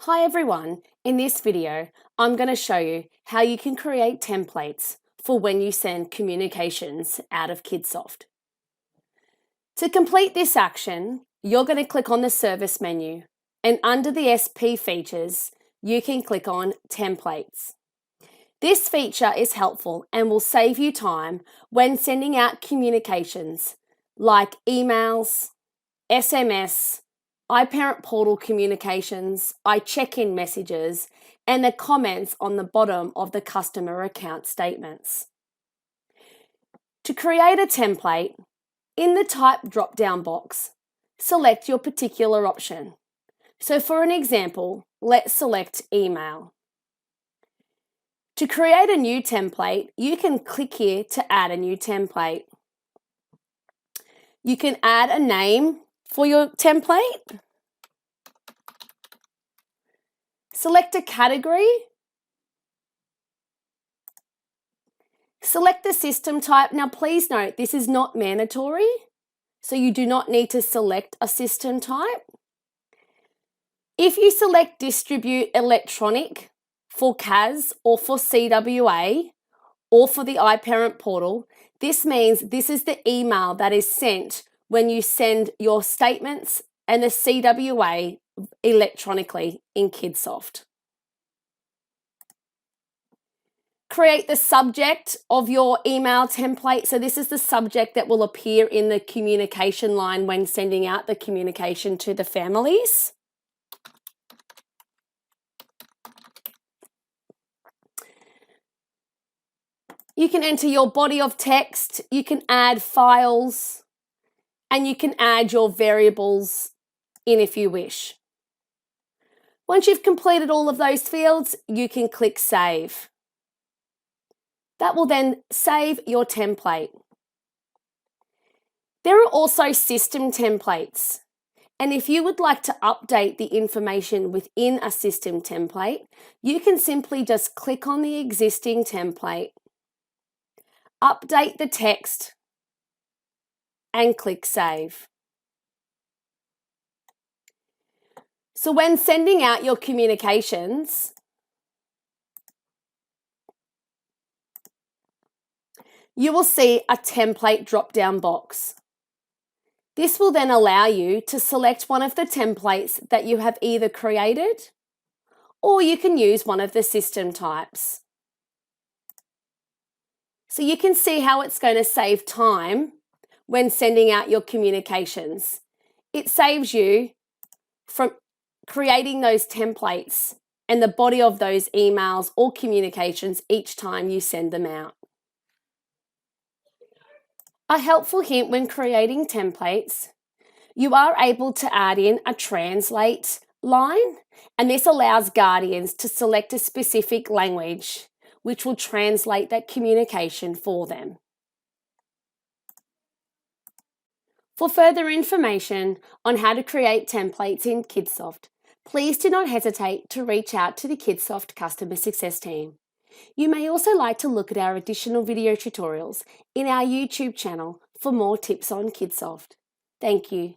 Hi everyone, in this video I'm going to show you how you can create templates for when you send communications out of Kidsoft. To complete this action, you're going to click on the service menu and under the SP features you can click on templates. This feature is helpful and will save you time when sending out communications like emails, SMS, iParent portal communications, iCheck-in messages, and the comments on the bottom of the customer account statements. To create a template, in the Type drop-down box, select your particular option. So for an example, let's select email. To create a new template, you can click here to add a new template. You can add a name for your template. Select a category. Select the system type. Now please note this is not mandatory, so you do not need to select a system type. If you select distribute electronic for CAS or for CWA or for the iParent portal, this means this is the email that is sent when you send your statements and the CWA electronically in Kidsoft. Create the subject of your email template. So this is the subject that will appear in the communication line when sending out the communication to the families. You can enter your body of text, you can add files, and you can add your variables in if you wish. Once you've completed all of those fields, you can click Save. That will then save your template. There are also system templates, and if you would like to update the information within a system template, you can simply just click on the existing template, update the text, and click Save. So when sending out your communications, you will see a template drop-down box. This will then allow you to select one of the templates that you have either created, or you can use one of the system types. So you can see how it's going to save time when sending out your communications. It saves you from creating those templates and the body of those emails or communications each time you send them out. A helpful hint when creating templates, you are able to add in a translate line, and this allows guardians to select a specific language which will translate that communication for them. For further information on how to create templates in Kidsoft, please do not hesitate to reach out to the Kidsoft Customer Success team. You may also like to look at our additional video tutorials in our YouTube channel for more tips on Kidsoft. Thank you.